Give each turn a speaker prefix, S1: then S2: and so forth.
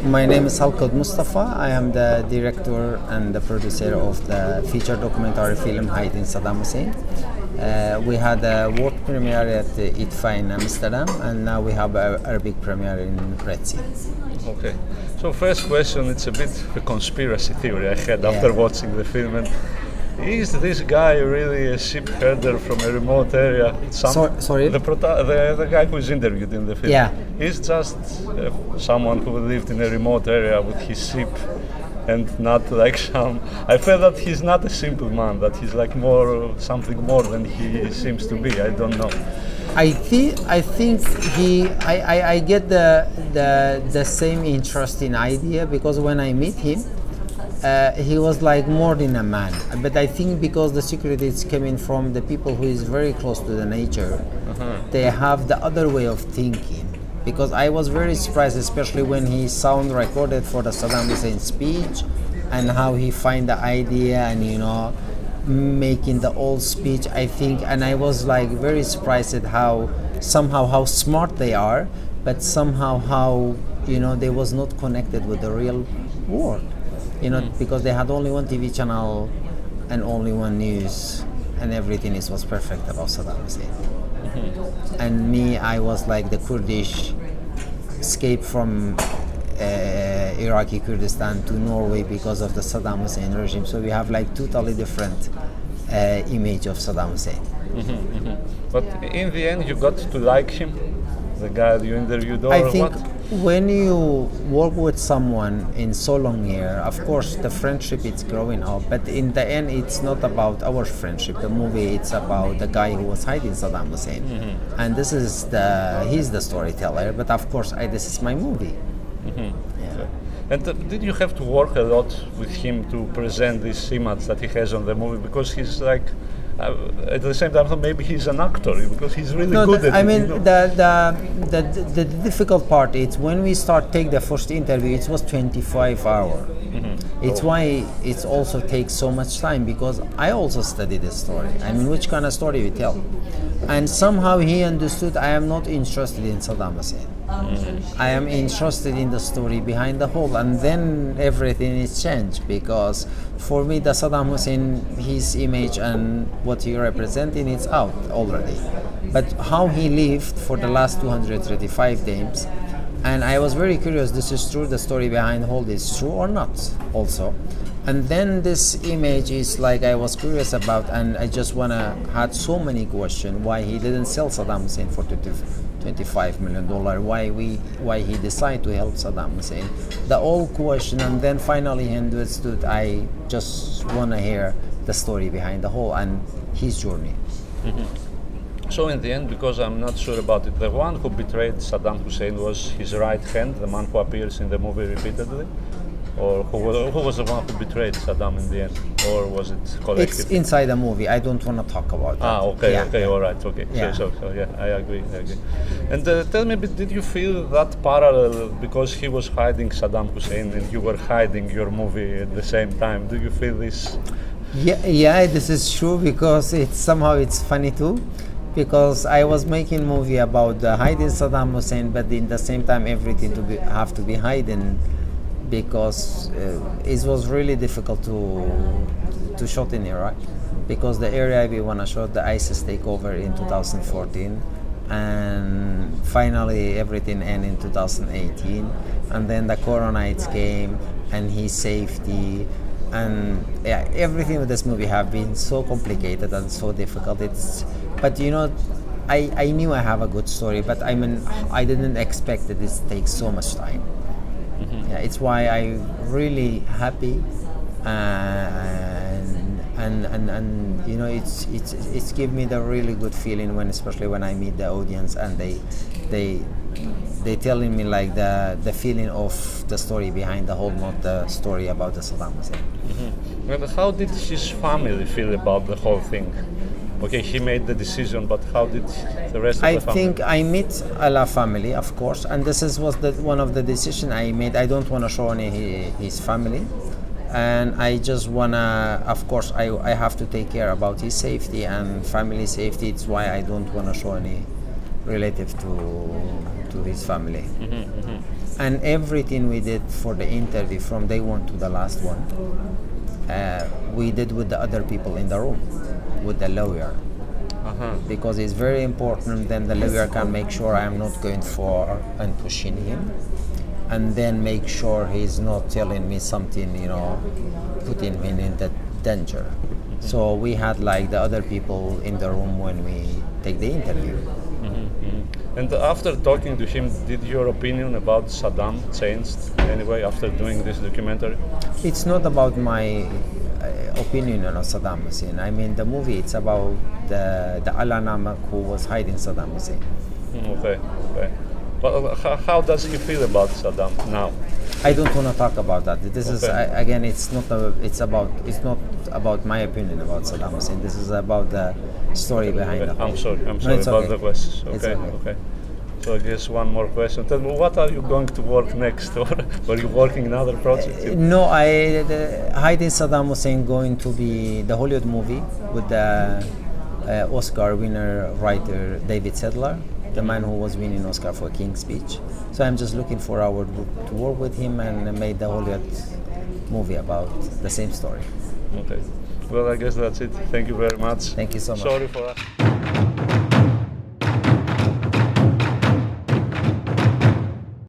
S1: My name is Halkawt Mustafa. I am the director and the producer of the feature documentary film Hiding Saddam Hussein. We had a world premiere at ITFA in Amsterdam, and now we have our Arabic premiere in Red Sea.
S2: Okay. So first question, it's a bit a conspiracy theory I had after watching the film. And is this guy really a sheep herder from a remote area?
S1: Sorry?
S2: The guy who is interviewed in the film.
S1: Yeah.
S2: He's just someone who lived in a remote area with his sheep, and not like some. I feel that he's not a simple man. That he's like something more than he seems to be. I don't know.
S1: I think I get the same interesting idea, because when I meet him, he was like more than a man. But I think because the security is coming from the people who is very close to the nature, they have the other way of thinking. Because I was very surprised, especially when he sound recorded for the Saddam Hussein speech, and how he find the idea and making the old speech. I think, and I was like very surprised at how smart they are, but somehow how they was not connected with the real world. Because they had only one TV channel and only one news, and everything was perfect about Saddam Hussein. And me, I was like the Kurdish escape from Iraqi Kurdistan to Norway because of the Saddam Hussein regime. So we have like totally different image of Saddam Hussein.
S2: But in the end, you got to like him, the guy you interviewed, or
S1: I think
S2: what?
S1: When you work with someone in so long year, of course the friendship is growing up, but in the end it's not about our friendship. The movie, it's about the guy who was hiding Saddam Hussein, and he's the storyteller. But of course, this is my movie. Yeah.
S2: And did you have to work a lot with him to present this image that he has on the movie? Because he's like, at the same time, maybe he's an actor, because he's really good at it.
S1: I mean, the difficult part is when we take the first interview, it was 25 hours. It's why it also takes so much time, because I also studied the story. I mean, which kind of story we tell. And somehow he understood I am not interested in Saddam Hussein. I am interested in the story behind the whole, and then everything is changed, because for me the Saddam Hussein, his image and what he representing, is out already. But how he lived for the last 235 days, and I was very curious, this is true, the story behind the whole is true or not also. And then this image is like I was curious about, and I just had so many questions. Why he didn't sell Saddam Hussein for $25 million? Why he decided to help Saddam Hussein? The old question, and then finally he understood. I just want to hear the story behind the whole and his journey.
S2: So in the end, because I'm not sure about it, the one who betrayed Saddam Hussein was his right hand, the man who appears in the movie repeatedly? Or who was the one who betrayed Saddam in the end? Or was it collective?
S1: It's inside the movie. I don't want to talk about that.
S2: Okay, all right, okay.
S1: Yeah.
S2: So yeah, I agree. And tell me, did you feel that parallel, because he was hiding Saddam Hussein and you were hiding your movie at the same time? Do you feel this?
S1: Yeah, this is true, because it's funny too. Because I was making a movie about hiding Saddam Hussein, but in the same time everything have to be hidden, because it was really difficult to shoot in Iraq, because the area we want to shoot, the ISIS takeover in 2014, and finally everything ended in 2018, and then the Corona came, and his safety, and everything with this movie have been so complicated and so difficult. But I knew I have a good story, but I mean I didn't expect that this takes so much time. Yeah, it's why I really happy, and it's give me the really good feeling especially when I meet the audience and they telling me like the feeling of the story behind the whole, not the story about the Saddam Hussein.
S2: And how did his family feel about the whole thing? Okay, he made the decision, but how did the rest of the family?
S1: I think I meet a family, of course, and this was one of the decisions I made. I don't want to show any his family, and I just wanna, of course, I have to take care about his safety and family safety. It's why I don't want to show relative to his family. And everything we did for the interview from day one to the last one, we did with the other people in the room, with the lawyer. Because it's very important, then the lawyer can make sure I am not going for and pushing him, and then make sure he's not telling me something, putting me in the danger. So we had like the other people in the room when we take the interview.
S2: And after talking to him, did your opinion about Saddam changed anyway after doing this documentary?
S1: It's not about my opinion on Saddam Hussein. I mean, the movie, it's about the Allah Namak who was hiding Saddam Hussein.
S2: Okay. But how does he feel about Saddam now?
S1: I don't want to talk about that. This is again, it's not about my opinion about Saddam Hussein. This is about the story behind it.
S2: I'm sorry about the questions. Okay. So I guess one more question. Tell me, what are you going to work next, or are you working in other projects?
S1: No, Hiding Saddam Hussein going to be the Hollywood movie with the Oscar winner writer David Sedler, the man who was winning Oscar for King's Speech. So I'm just looking for our group to work with him and make the Hollywood movie about the same story.
S2: Okay. Well, I guess that's it. Thank you very much.
S1: Thank you so much.
S2: Sorry for that.